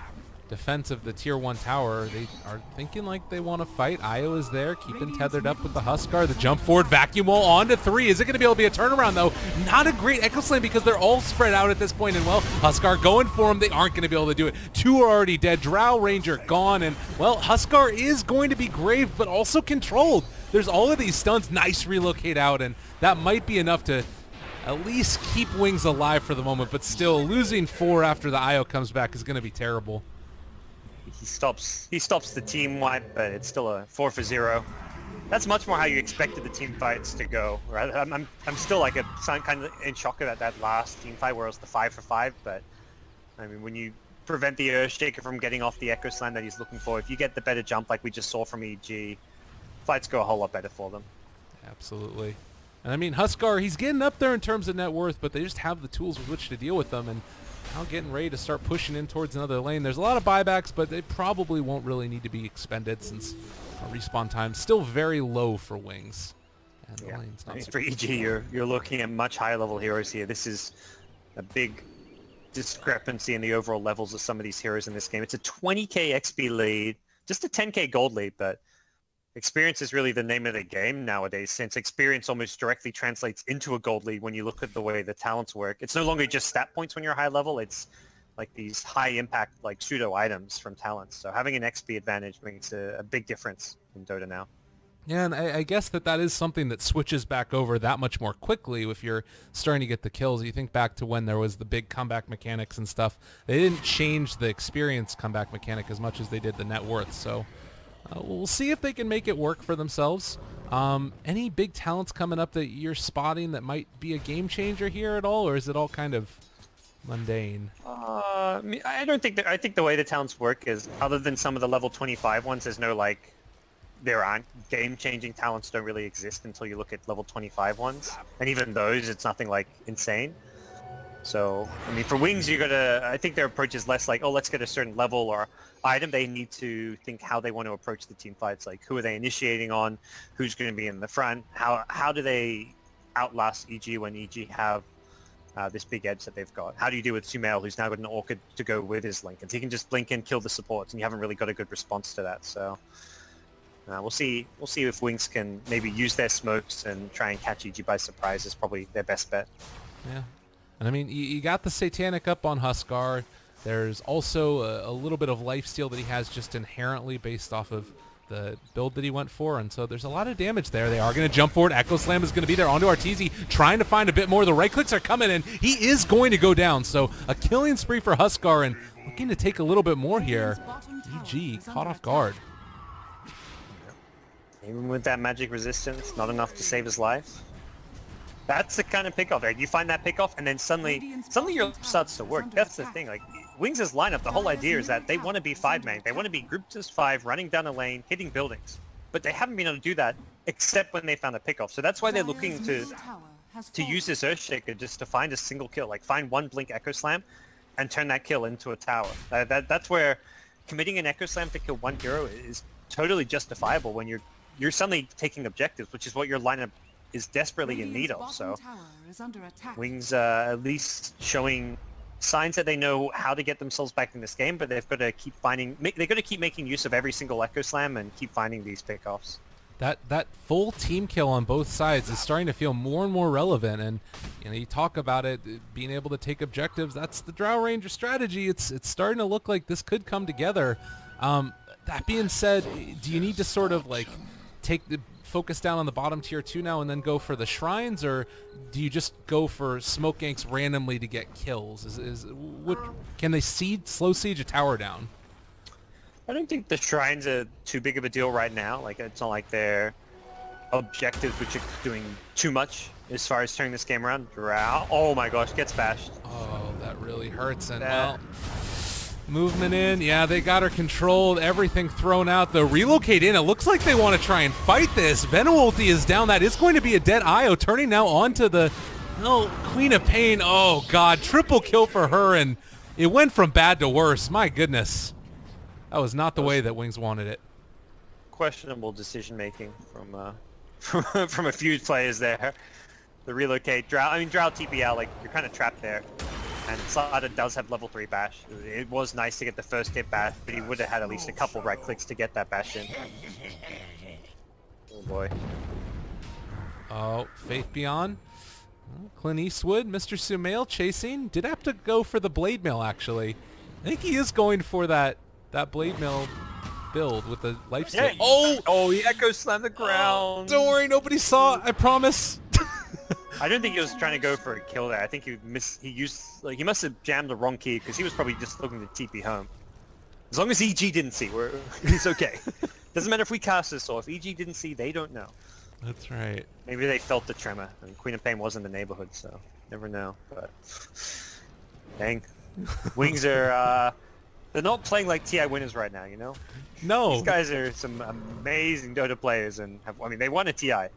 defense of the tier 1 tower. They are thinking like they want to fight. Io is there, keeping tethered up with the Huskar. The jump forward vacuum wall on to 3. Is it going to be able to be a turnaround though? Not a great Echo Slam because they're all spread out at this point, and well, Huskar going for him. They aren't going to be able to do it. 2 are already dead. Drow Ranger gone, and well, Huskar is going to be graved, but also controlled. There's all of these stuns. Nice relocate out, and that might be enough to at least keep Wings alive for the moment, but still losing 4 after the Io comes back is going to be terrible. He stops the team wipe, but it's still a 4 for 0. That's much more how you expected the team fights to go, right? I'm still like kind of in shock at that last team fight where it was the 5 for 5, but I mean, when you prevent the Earthshaker from getting off the Echo Slam that he's looking for, if you get the better jump like we just saw from EG, fights go a whole lot better for them. Absolutely. And I mean, Huskar, he's getting up there in terms of net worth, but they just have the tools with which to deal with them. And now getting ready to start pushing in towards another lane. There's a lot of buybacks, but they probably won't really need to be expended since respawn time still very low for Wings. And the lane's I not mean, super for EG, you're looking at much higher level heroes here. This is a big discrepancy in the overall levels of some of these heroes in this game. It's a 20k XP lead, just a 10k gold lead, but experience is really the name of the game nowadays, since experience almost directly translates into a gold lead when you look at the way the talents work. It's no longer just stat points when you're high level, it's like these high impact like pseudo items from talents. So having an XP advantage makes a big difference in Dota now. Yeah, and I guess that is something that switches back over that much more quickly if you're starting to get the kills. You think back to when there was the big comeback mechanics and stuff. They didn't change the experience comeback mechanic as much as they did the net worth. So we'll see if they can make it work for themselves. Any big talents coming up that you're spotting that might be a game changer here at all, or is it all kind of mundane? I don't think that. I think the way the talents work is, other than some of the level 25 ones, there's no like, there aren't game-changing talents. Don't really exist until you look at level 25 ones, and even those, it's nothing like insane. So I mean, for Wings, you gotta. I think their approach is less like, oh, let's get a certain level or item. They need to think how they want to approach the team fights. Like, who are they initiating on? Who's going to be in the front? How do they outlast EG when EG have this big edge that they've got? How do you deal with Sumail, who's now got an Orchid to go with his Lincolns? He can just blink and kill the supports, and you haven't really got a good response to that. So we'll see. We'll see if Wings can maybe use their smokes and try and catch EG by surprise. Is probably their best bet. Yeah, and I mean, you got the Satanic up on Huskar. There's also a little bit of lifesteal that he has just inherently based off of the build that he went for, and so there's a lot of damage there. They are going to jump forward. Echo Slam is going to be there onto Arteezy, trying to find a bit more. The right clicks are coming in. He is going to go down, so a killing spree for Huskar, and looking to take a little bit more here. EG caught off guard. Even with that magic resistance, not enough to save his life. That's the kind of pickoff, right? You find that pickoff, and then suddenly your starts to work. That's the thing. Like, Wings' lineup, the whole idea is that they want to be 5-man. They want to be grouped as 5, running down a lane, hitting buildings. But they haven't been able to do that except when they found a pickoff. So that's why they're looking to use this Earthshaker just to find a single kill. Like, find one blink Echo Slam and turn that kill into a tower. That's where committing an Echo Slam to kill one hero is totally justifiable when you're suddenly taking objectives, which is what your lineup is desperately in need of. So Wings at least showing signs that they know how to get themselves back in this game, but they've got to keep making use of every single Echo Slam and keep finding these pickoffs. That full team kill on both sides is starting to feel more and more relevant, and you talk about it being able to take objectives. That's the Drow Ranger strategy. It's starting to look like this could come together. That being said, do you need to sort of like take the focus down on the bottom tier 2 now and then go for the shrines, or do you just go for smoke ganks randomly to get kills? Can they slow siege a tower down? I don't think the shrines are too big of a deal right now. Like, it's not like they're objectives which are doing too much as far as turning this game around. Drow, oh my gosh, gets bashed. Oh, that really hurts. And well, movement in, yeah, they got her controlled, everything thrown out. The relocate in, it looks like they want to try and fight this. Venom ulti is down. That is going to be a dead Io, turning now onto the Queen of Pain. Oh god, triple kill for her, and it went from bad to worse. My goodness. That was not the way that Wings wanted it. Questionable decision making from a few players there. The relocate, Drow TP out, like, you're kind of trapped there. And Sada does have level 3 bash. It was nice to get the first hit bash, but he would have had at least a couple right clicks to get that bash in. Oh boy. Oh, Faith Beyond. Clint Eastwood, Mr. Sumail chasing. Did have to go for the Blade Mail, actually. I think he is going for that Blade Mail build with the life steal. Yeah, oh, he Echo Slammed the ground. Don't worry, nobody saw, I promise. I don't think he was trying to go for a kill there. I think he must have jammed the wrong key, because he was probably just looking to TP home. As long as EG didn't see, he's okay. Doesn't matter if we cast this, or if EG didn't see, they don't know. That's right. Maybe they felt the tremor, and Queen of Pain was in the neighborhood, so never know. But dang, Wings are they're not playing like TI winners right now, you know? No. These guys are some amazing Dota players, and they won a TI.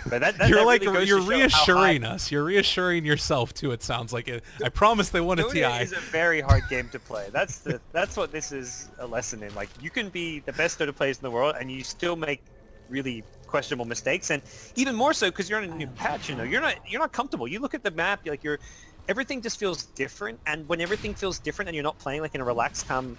But that You're that like really goes you're to show how reassuring hard- us. You're reassuring yourself too. It sounds like it. I promise they won a Dota TI. is a very hard game to play. That's what this is a lesson in. Like, you can be the best Dota players in the world and you still make really questionable mistakes, and even more so because you're on a new patch. You know, you're not comfortable. You look at the map, you're everything just feels different, and when everything feels different and you're not playing like in a relaxed, calm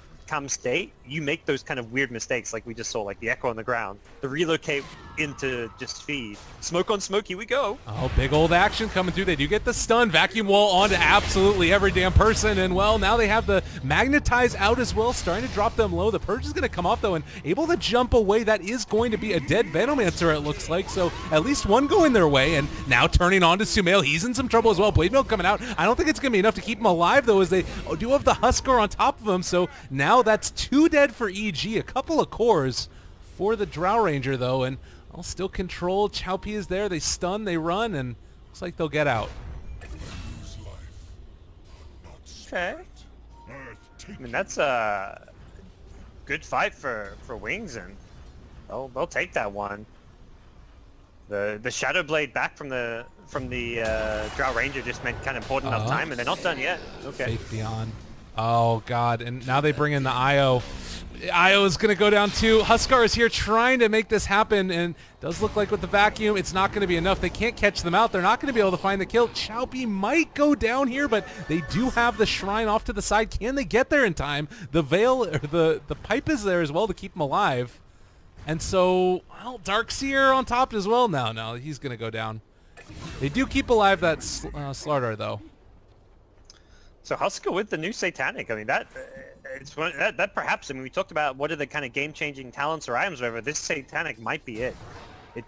state, you make those kind of weird mistakes like we just saw, like the echo on the ground, the relocate into just feed. Smoke on smoke, here we go. Oh, big old action coming through. They do get the stun. Vacuum wall onto absolutely every damn person. And, well, now they have the magnetize out as well, starting to drop them low. The purge is going to come off, though, and able to jump away. That is going to be a dead Venomancer, it looks like. So at least one going their way. And now turning on to Sumail. He's in some trouble as well. Blade Mail coming out. I don't think it's going to be enough to keep him alive, though, as they do have the Huskar on top of him. So now that's 2 dead for EG. A couple of cores for the Drow Ranger, though, and I'll still control. Chowpy is there. They stun, they run, and looks like they'll get out. Okay. I mean, that's a good fight for Wings, and they'll take that one. The Shadow Blade back from the Drow Ranger just meant kind of bought enough time, and they're not done yet. Okay. Faith Beyond. Oh, God. And now they bring in the IO. IO is going to go down too. Huskar is here trying to make this happen, and does look like with the vacuum, it's not going to be enough. They can't catch them out. They're not going to be able to find the kill. Chowpy might go down here, but they do have the shrine off to the side. Can they get there in time? The veil, or the pipe is there as well to keep them alive. And so, well, Darkseer on top as well. No, he's going to go down. They do keep alive that Slardar, though. So Huskar with the new Satanic. I mean, that perhaps, I mean, we talked about what are the kind of game-changing talents or items, or whatever. This Satanic might be it. It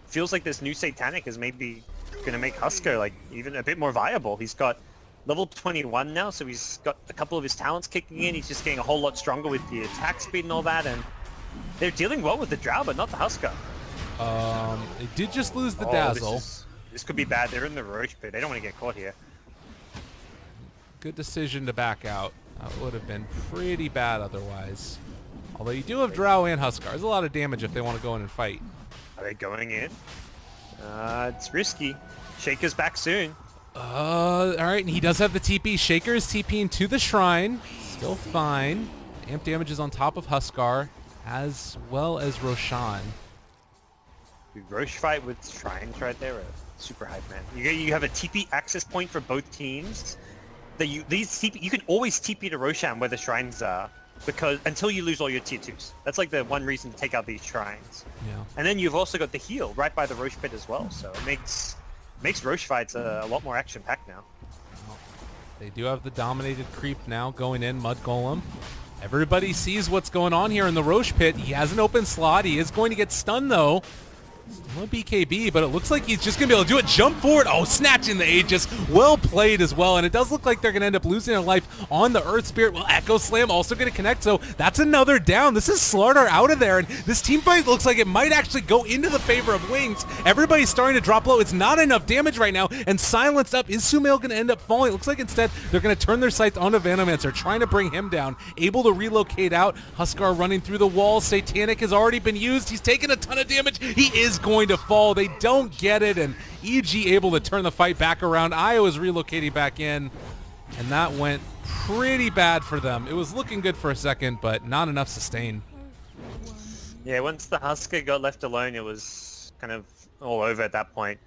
feels like this new Satanic is maybe going to make Huskar like even a bit more viable. He's got level 21 now, so he's got a couple of his talents kicking in. He's just getting a whole lot stronger with the attack speed and all that, and they're dealing well with the Drow, but not the Huskar. They did just lose the Dazzle. This could be bad. They're in the Roche pit. They don't want to get caught here. Good decision to back out. That would have been pretty bad otherwise. Although you do have Drow and Huskar. There's a lot of damage if they want to go in and fight. Are they going in? It's risky. Shaker's back soon. All right, and he does have the TP. Shaker is TPing to the shrine. Still fine. Amp damage is on top of Huskar, as well as Roshan. The Roche fight with shrines right there. Super hype, man. You have a TP access point for both teams. You can always TP to Roshan where the shrines are, because until you lose all your tier 2s. That's like the one reason to take out these shrines. Yeah. And then you've also got the heal right by the Roche pit as well, so it makes Roche fights a lot more action-packed now. They do have the dominated creep now going in, Mud Golem. Everybody sees what's going on here in the Roche pit. He has an open slot. He is going to get stunned, though. Still a BKB, but it looks like he's just going to be able to do it. Jump forward. Oh, snatching the Aegis. Well played as well. And it does look like they're going to end up losing their life on the Earth Spirit. Well, Echo Slam also going to connect, so that's another down. This is Slardar out of there, and this team fight looks like it might actually go into the favor of Wings. Everybody's starting to drop low. It's not enough damage right now, and silenced up. Is Sumail going to end up falling? It looks like instead they're going to turn their sights onto Venomancer, trying to bring him down. Able to relocate out. Huskar running through the wall. Satanic has already been used. He's taken a ton of damage. He is going to fall. They don't get it, and EG able to turn the fight back around. Io is relocating back in, and that went pretty bad for them. It was looking good for a second, but not enough sustain. Yeah, once the Huskar got left alone, it was kind of all over at that point.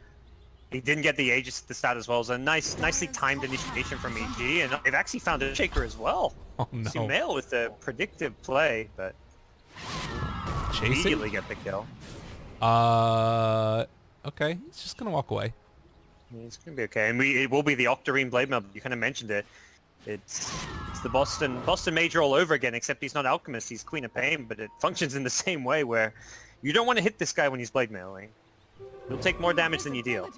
He didn't get the Aegis at the start as well. It was a nicely timed initiation from EG, and they've actually found a Shaker as well. Oh, no. Sumail with the predictive play, but Chasing? immediately get the kill. Okay. He's just going to walk away. Yeah, it's going to be okay. And it will be the Octarine Blade Mail. You kind of mentioned it. It's the Boston Major all over again, except he's not Alchemist. He's Queen of Pain, but it functions in the same way where you don't want to hit this guy when he's Blade Mailing. He'll take more damage than you deal.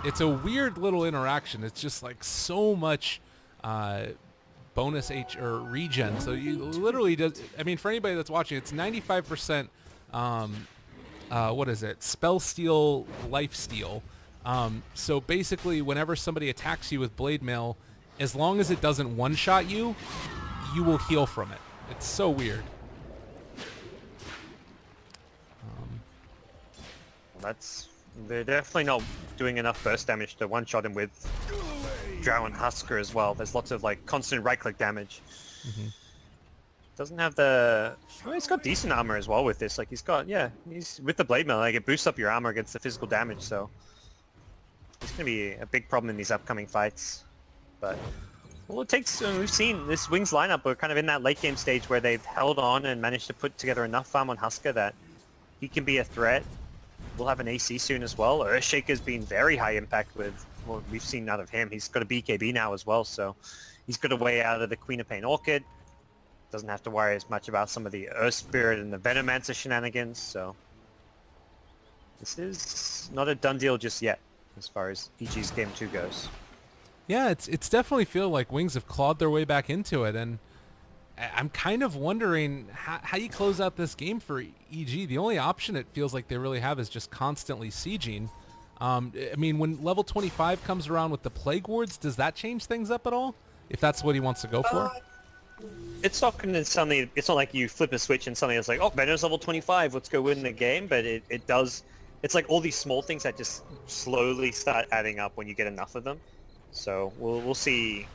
It's a weird little interaction. It's just like so much bonus H or regen. So you literally does. I mean, for anybody that's watching, it's 95%. What is it? Spell steal, life steal. So basically, whenever somebody attacks you with Blade Mail, as long as it doesn't one-shot you, you will heal from it. It's so weird. they're definitely not doing enough burst damage to one-shot him with Drow and Husker as well. There's lots of like constant right-click damage. Doesn't have the... Well, he's got decent armor as well with this. Like he's with the blade mail, like it boosts up your armor against the physical damage. So it's gonna be a big problem in these upcoming fights. But well, it takes. We've seen this Wings lineup. We're kind of in that late game stage where they've held on and managed to put together enough farm on Husker that he can be a threat. We'll have an AC soon as well. Earthshaker's been very high impact with what we've seen out of him. He's got a BKB now as well, so he's got a way out of the Queen of Pain Orchid. Doesn't have to worry as much about some of the Earth Spirit and the Venomancer shenanigans, so this is not a done deal just yet as far as EG's Game 2 goes. Yeah, it's definitely feel like Wings have clawed their way back into it, and I'm kind of wondering how you close out this game for EG. The only option it feels like they really have is just constantly sieging. I mean, when level 25 comes around with the Plague Wards, does that change things up at all? If that's what he wants to go for? It's not going to suddenly... It's not like you flip a switch and suddenly it's like, oh, Venom's level 25, let's go win the game. But it does... It's like all these small things that just slowly start adding up when you get enough of them. So we'll see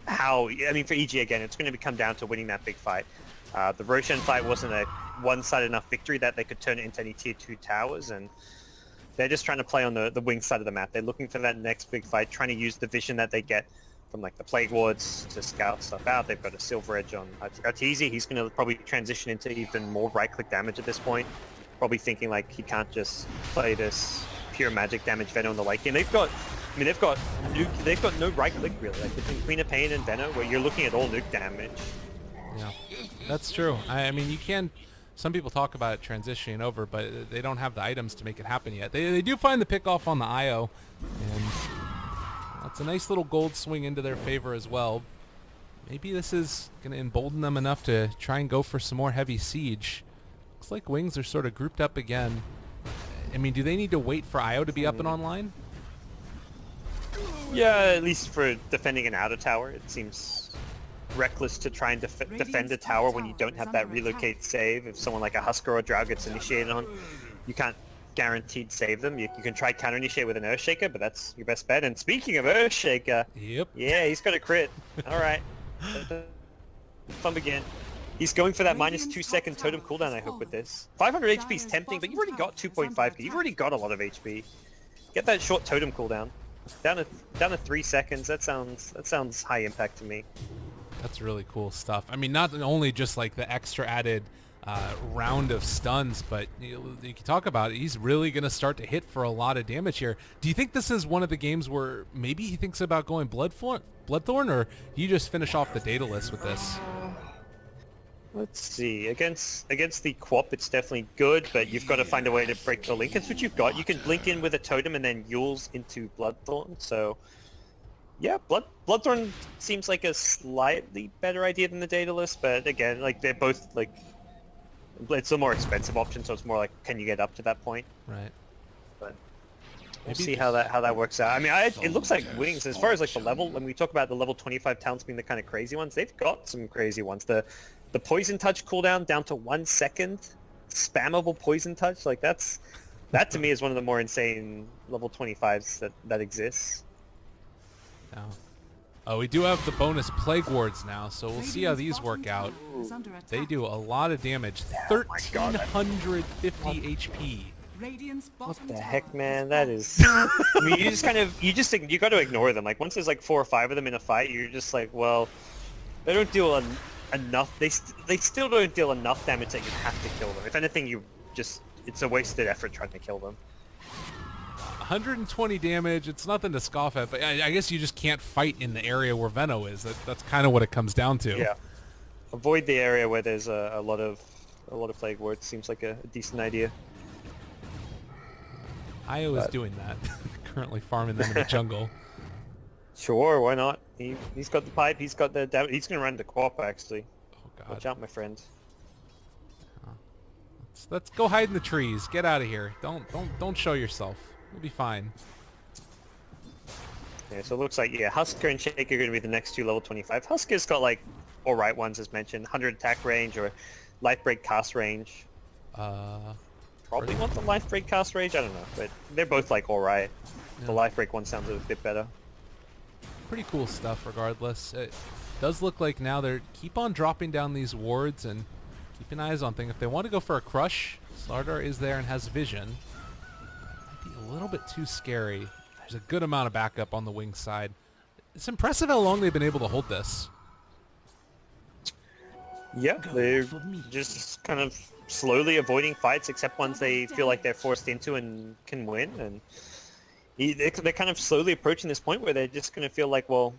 how... I mean, for EG, again, it's going to come down to winning that big fight. The Roshan fight wasn't a one-sided enough victory that they could turn it into any tier 2 towers, and they're just trying to play on the wing side of the map. They're looking for that next big fight, trying to use the vision that they get from like the Plague Wards to scout stuff out. They've got a Silver Edge on Arteezy. He's going to probably transition into even more right-click damage at this point. Probably thinking like he can't just play this pure magic damage Venom in the late game. They've got no right-click really. Like between Queen of Pain and Venom, where you're looking at all nuke damage. Yeah, that's true. I mean, you can... Some people talk about it transitioning over, but they don't have the items to make it happen yet. They do find the pick-off on the IO, and that's a nice little gold swing into their favor as well. Maybe this is going to embolden them enough to try and go for some more heavy siege. Looks like Wings are sort of grouped up again. I mean, do they need to wait for IO to be up and online? Yeah, at least for defending an outer tower, it seems reckless to try and defend a tower when you don't have that relocate save. If someone like a Husker or a Drow gets initiated on, you can't guaranteed save them. You can try counter initiate with an Earthshaker, but that's your best bet. And speaking of Earthshaker, yep, yeah, he's got a crit. All right, fun begin. He's going for that -2 second totem cooldown, I hope, with this. 500 HP is tempting, but you've already got 2.5k. You've already got a lot of HP. Get that short totem cooldown. Down to 3 seconds. That sounds high impact to me. That's really cool stuff. I mean, not only just like the extra added round of stuns, but you can talk about it. He's really going to start to hit for a lot of damage here. Do you think this is one of the games where maybe he thinks about going Bloodthorn, or do you just finish off the data list with this? Let's see. Against the Quap, it's definitely good, but you've got to find a way to break the link. That's what you've got. You can blink in with a totem and then Yules into Bloodthorn. So, yeah, Bloodthorn seems like a slightly better idea than the data list, but again, like they're both like it's a more expensive option, so it's more like, can you get up to that point? Right. But we'll see how that works out. I mean, it looks like Wings, as far as like the level, when we talk about the level 25 talents being the kind of crazy ones, they've got some crazy ones. The poison touch cooldown down to 1 second, spammable poison touch, like that to me is one of the more insane level 25s that exists. Yeah. Oh, we do have the bonus Plague Wards now, so we'll see how these work out. They do a lot of damage. 1,350 HP. What the heck, man? That is... I mean, you got to ignore them. Like, once there's like 4 or 5 of them in a fight, you're just like, well, they don't deal enough. They still don't deal enough damage that you have to kill them. If anything, it's a wasted effort trying to kill them. 120 damage, it's nothing to scoff at, but I guess you just can't fight in the area where Venno is. That's kind of what it comes down to. Yeah. Avoid the area where there's a lot of Plague Wards. Seems like a decent idea. Io is doing that. Currently farming them in the jungle. Sure, why not? He's got the pipe, he's got the... He's going to run the Quap, actually. Oh, God. Watch out, my friend. Let's go hide in the trees. Get out of here. Don't show yourself. We'll be fine. Yeah, so it looks like, yeah, Husker and Shaker are going to be the next 2 level 25. Husker's got, like, alright ones, as mentioned. 100 attack range or light break cast range. probably want the life break cast rage. I don't know, but they're both like alright. The life break one sounds a bit better. Pretty cool stuff regardless. It does look like now they're keep on dropping down these wards and keeping eyes on things. If they want to go for a crush, Slardar is there and has vision. Might be a little bit too scary. There's a good amount of backup on the wing side. It's impressive how long they've been able to hold this. Yeah, they're just kind of slowly avoiding fights, except ones they feel like they're forced into and can win. And they're kind of slowly approaching this point where they're just going to feel like, well,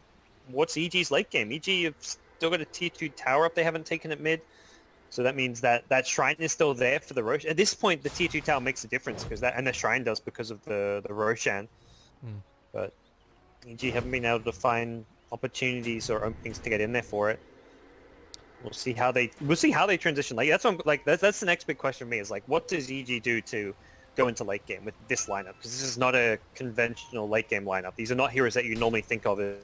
what's EG's late game? EG have still got a tier 2 tower up they haven't taken at mid. So that means that that shrine is still there for the Roshan. At this point, the tier 2 tower makes a difference because and the shrine does because of the Roshan. But EG haven't been able to find opportunities or openings to get in there for it. We'll see how they transition. Like that's the next big question for me is like, what does EG do to go into late game with this lineup? Because this is not a conventional late game lineup. These are not heroes that you normally think of as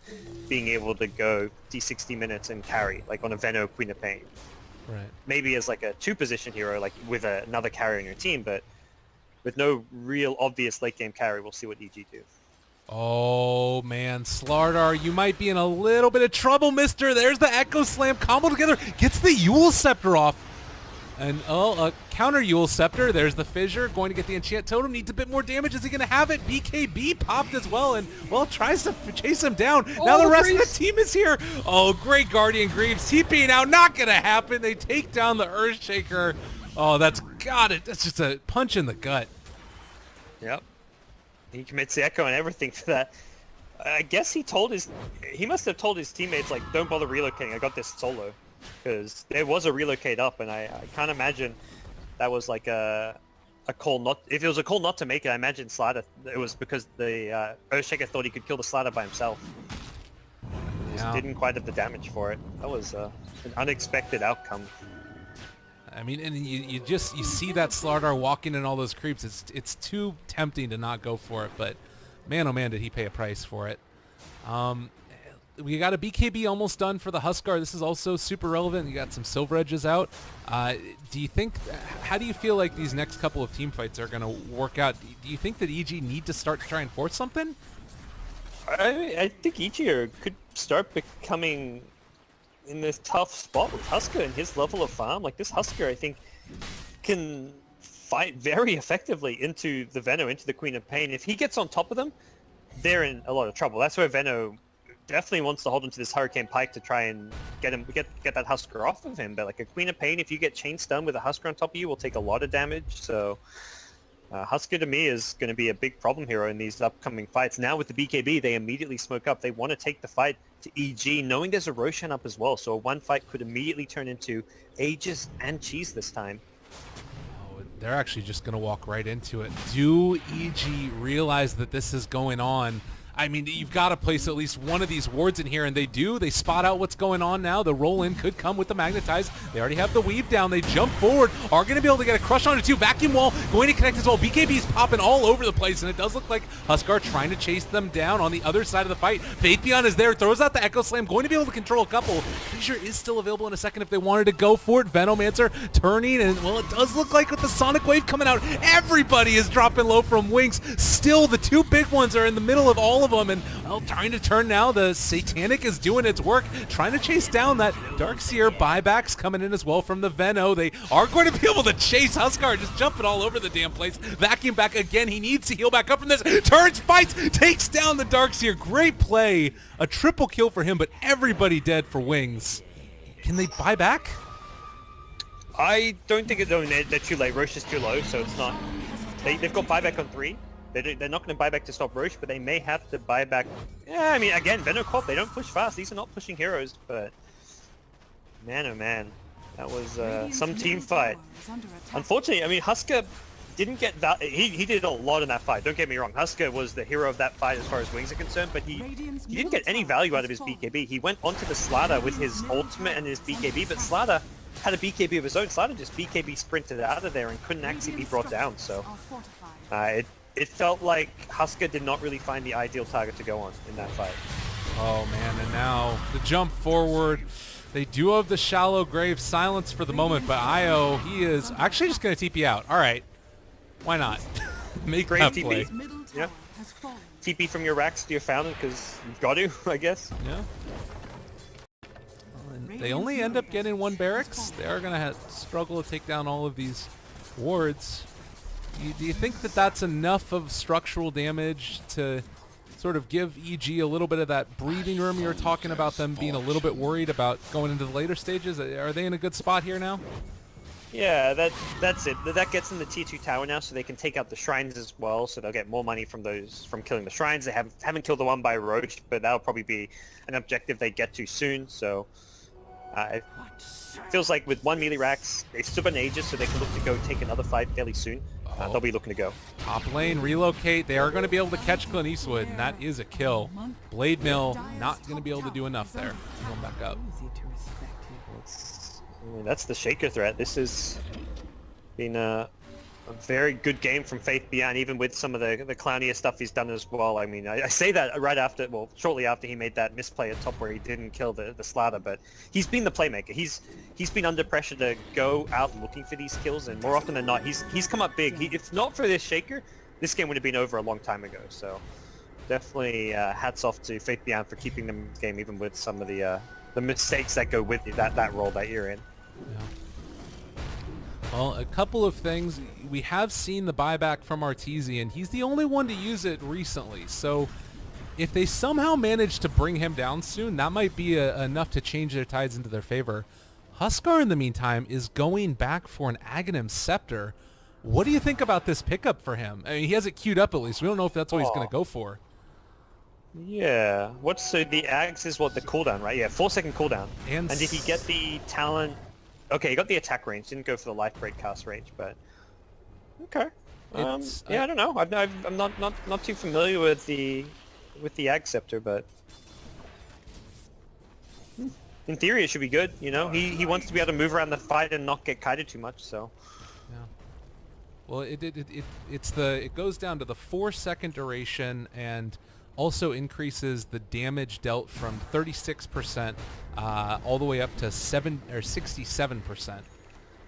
being able to go D60 minutes and carry, like on a Veno Queen of Pain. Right. Maybe as like a 2-position hero, like with another carry on your team, but with no real obvious late game carry. We'll see what EG do. Oh man, Slardar, you might be in a little bit of trouble, mister. There's the Echo Slam combo together. Gets the Yule Scepter off. And a counter Yule Scepter. There's the Fissure. Going to get the Enchant Totem. Needs a bit more damage. Is he going to have it? BKB popped as well. And, well, tries to chase him down. Now the rest of the team is here. Oh, great Guardian Greaves. TPing out. Not going to happen. They take down the Earthshaker. Oh, that's got it. That's just a punch in the gut. Yep. He commits the Echo and everything for that. I guess he must have told his teammates, like, don't bother relocating. I got this solo. Because there was a relocate up, and I can't imagine that was like a call not. If it was a call not to make it, I imagine Slider. It was because the Earthshaker thought he could kill the Slider by himself. Just didn't quite have the damage for it. That was an unexpected outcome. I mean, and you see that Slardar walking in all those creeps. It's too tempting to not go for it, but man, oh man, did he pay a price for it. We got a BKB almost done for the Huskar. This is also super relevant. You got some Silver Edges out. How do you feel like these next couple of team fights are going to work out? Do you think that EG need to start to try and force something? I think EG could start becoming in this tough spot with Huskar and his level of farm. Like this Huskar, I think, can fight very effectively into the Veno, into the Queen of Pain. If he gets on top of them, they're in a lot of trouble. That's where Veno definitely wants to hold him to this Hurricane Pike to try and get that Huskar off of him. But like a Queen of Pain, if you get chain stun with a Huskar on top of you, will take a lot of damage. So Huskar to me is going to be a big problem hero in these upcoming fights. Now with the BKB, they immediately smoke up. They want to take the fight to EG, knowing there's a Roshan up as well. So a one fight could immediately turn into Aegis and Cheese this time. Oh, they're actually just going to walk right into it. Do EG realize that this is going on? I mean, you've got to place at least one of these wards in here, and they do. They spot out what's going on now. The roll-in could come with the Magnetize. They already have the weave down. They jump forward. Are going to be able to get a crush on it, too. Vacuum Wall going to connect as well. BKB's popping all over the place, and it does look like Huskar trying to chase them down on the other side of the fight. Faithbeyond is there. Throws out the Echo Slam. Going to be able to control a couple. Fissure is still available in a second if they wanted to go for it. Venomancer turning, and, well, it does look like with the Sonic Wave coming out, everybody is dropping low from Wings. Still, the two big ones are in the middle of all of them, and, well, trying to turn now. The Satanic is doing its work, trying to chase down that Darkseer. Buybacks coming in as well from the Veno. They are going to be able to chase Huskar, just jumping all over the damn place. Vacuum back again. He needs to heal back up from this. Turns, fights, takes down the Darkseer. Great play. A triple kill for him, but everybody dead for Wings. Can they buy back? I don't think they're too late. Roche is too low, so it's not. They've got buyback on 3. They're not going to buy back to stop Roche, but they may have to buy back. Yeah, I mean, again, Venocop, they don't push fast. These are not pushing heroes, but man, oh man, that was some team fight. Unfortunately, I mean, Huskar didn't get that. He did a lot in that fight. Don't get me wrong. Huskar was the hero of that fight as far as Wings are concerned, but he didn't get any value out of his BKB. He went onto the Slider with his ultimate and his BKB, but Slider had a BKB of his own. Slider just BKB sprinted out of there and couldn't actually be brought down. So it felt like Huskar did not really find the ideal target to go on in that fight. Oh man, and now the jump forward. They do have the Shallow Grave silence for the moment, but Io, he is actually just going to TP out. All right. Why not? Make Great that TP. play. Middle tower Yep. has fallen. TP from your racks to your fountain because you've got to, I guess. Yeah. Well, and they only end up getting one barracks. They are going to struggle to take down all of these wards. Do you think that that's enough of structural damage to sort of give EG a little bit of that breathing room? You were talking about them being a little bit worried about going into the later stages. Are they in a good spot here now? Yeah, that's it. That gets them the tier 2 tower now, so they can take out the shrines as well. So they'll get more money from killing the shrines. They haven't killed the one by Roach, but that'll probably be an objective they get to soon. So it feels like with one melee racks, they've still got ages, so they can look to go take another fight fairly soon. They'll be looking to go. Top lane, relocate. They are going to be able to catch Clint Eastwood, and that is a kill. Blade Mill not going to be able to do enough there. Going back up. Easy to respect you. I mean, that's the Shaker threat. This has been a very good game from Faith Beyond, even with some of the clownier stuff he's done as well. I mean, I say that right after, well, shortly after he made that misplay at top where he didn't kill the Slaughter, but he's been the playmaker. He's been under pressure to go out looking for these kills, and more often than not, he's come up big. If not for this Shaker, this game would have been over a long time ago. So definitely hats off to Faith Beyond for keeping them in the game, even with some of the mistakes that go with that role that you're in. Yeah. Well, a couple of things. We have seen the buyback from Arteezy, he's the only one to use it recently. So if they somehow manage to bring him down soon, that might be enough to change their tides into their favor. Huskar, in the meantime, is going back for an Aghanim Scepter. What do you think about this pickup for him? I mean, he has it queued up at least. We don't know if that's what he's going to go for. Yeah. So the Ags is what the cooldown, right? Yeah, 4-second cooldown. And did he get the talent? Okay, he got the attack range. Didn't go for the life break cast range, but okay. Yeah, I don't know. I'm not too familiar with the Ag Scepter, but in theory it should be good. You know, he wants to be able to move around the fight and not get kited too much. So. Yeah. Well, it goes down to the 4-second duration and also increases the damage dealt from 36% all the way up to 67%.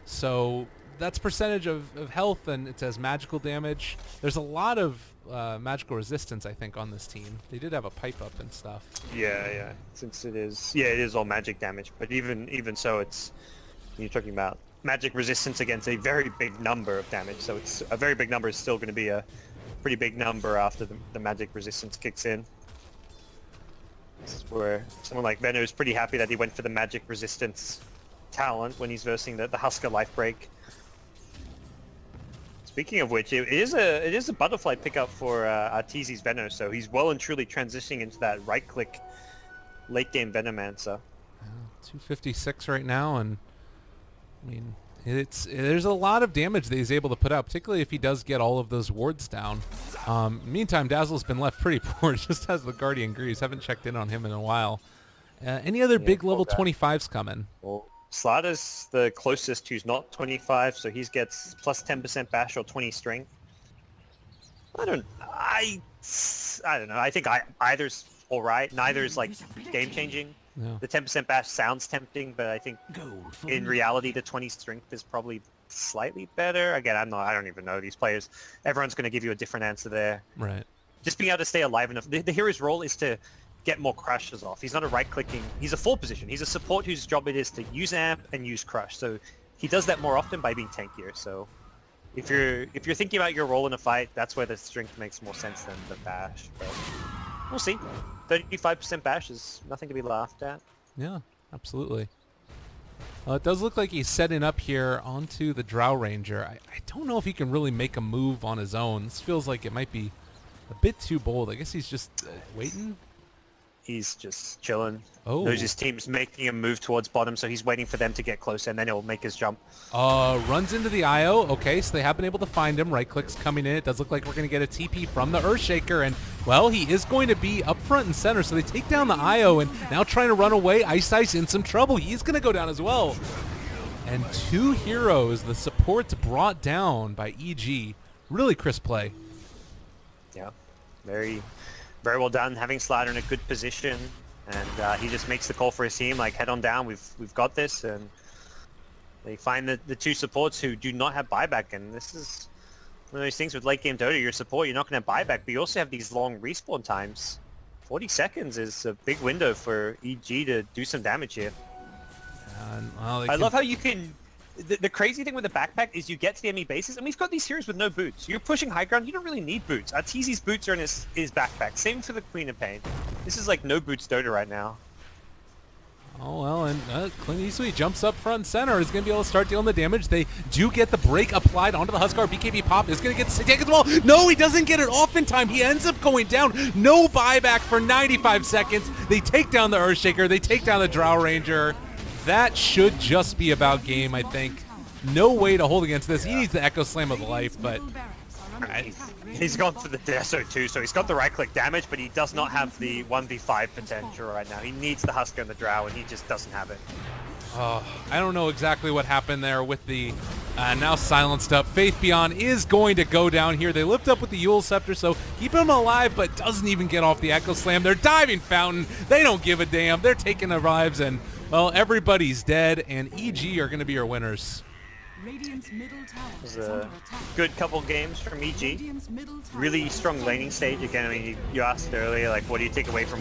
So that's percentage of health, and it says magical damage. There's a lot of magical resistance, I think, on this team. They did have a pipe up and stuff. Yeah. Since it is all magic damage, but even so, you're talking about magic resistance against a very big number of damage. So it's a very big number is still going to be a pretty big number after the magic resistance kicks in. This is where someone like Venno is pretty happy that he went for the magic resistance talent when he's versing the Husker life break. Speaking of which, it is a butterfly pickup for Arteezy's Venno, so he's well and truly transitioning into that right click late game Venomancer. 256 right now, and I mean, there's a lot of damage that he's able to put out, particularly if he does get all of those wards down. Meantime, Dazzle's been left pretty poor, just as the Guardian Greaves. Haven't checked in on him in a while. Any other big level 25s coming? Well, Slaughter's the closest who's not 25, so he gets plus 10% bash or 20 strength. I don't know. I think either's alright. Neither's like game-changing. Yeah. The 10% bash sounds tempting, but I think in reality the 20 strength is probably slightly better. Again, I don't even know these players. Everyone's going to give you a different answer there. Right. Just being able to stay alive enough. The hero's role is to get more crushes off. He's not a right-clicking. He's a full position. He's a support whose job it is to use amp and use crush. So he does that more often by being tankier. So if you're thinking about your role in a fight, that's where the strength makes more sense than the bash. But we'll see. 35% bash is nothing to be laughed at. Yeah, absolutely. It does look like he's setting up here onto the Drow Ranger. I don't know if he can really make a move on his own. This feels like it might be a bit too bold. I guess he's just waiting. He's just chilling. Oh. Knows his team's making a move towards bottom, so he's waiting for them to get closer, and then he'll make his jump. Runs into the IO. Okay, so they have been able to find him. Right click's coming in. It does look like we're going to get a TP from the Earthshaker, and, well, he is going to be up front and center, so they take down the IO, and now trying to run away. Ice in some trouble. He's going to go down as well. And two heroes, the supports brought down by EG. Really crisp play. Yeah, very well done, having Slider in a good position, and he just makes the call for his team, like, head on down, we've got this, and they find the two supports who do not have buyback, and this is One of those things with late game Dota, your support, you're not going to buy back, but you also have these long respawn times. 40 seconds is a big window for EG to do some damage here. Well, I love how you can... The crazy thing with the backpack is you get to the enemy bases, and we've got these heroes with no boots. You're pushing high ground, you don't really need boots. Arteezy's boots are in his backpack. Same for the Queen of Pain. This is like no boots Dota right now. Oh, well, and Clint Eastwood jumps up front and center. Is going to be able to start dealing the damage. They do get the break applied onto the Huskar. BKB Pop is going to get taken as well. No, he doesn't get it off in time. He ends up going down. No buyback for 95 seconds. They take down the Earthshaker. They take down the Drow Ranger. That should just be about game, I think. No way to hold against this. He needs the Echo Slam of life, but... He's gone for the Deso too, so he's got the right-click damage, but he does not have the 1v5 potential right now. He needs the Husker and the Drow, and he just doesn't have it. I don't know exactly what happened there with the now silenced up. Faith Beyond is going to go down here. They lift up with the Yule Scepter, so keep him alive, but doesn't even get off the Echo Slam. They're diving Fountain. They don't give a damn. They're taking the revives, and, well, everybody's dead, and EG are going to be your winners. It was a good couple games from EG. Really strong laning stage. Again, I mean, you asked earlier, like, what do you take away from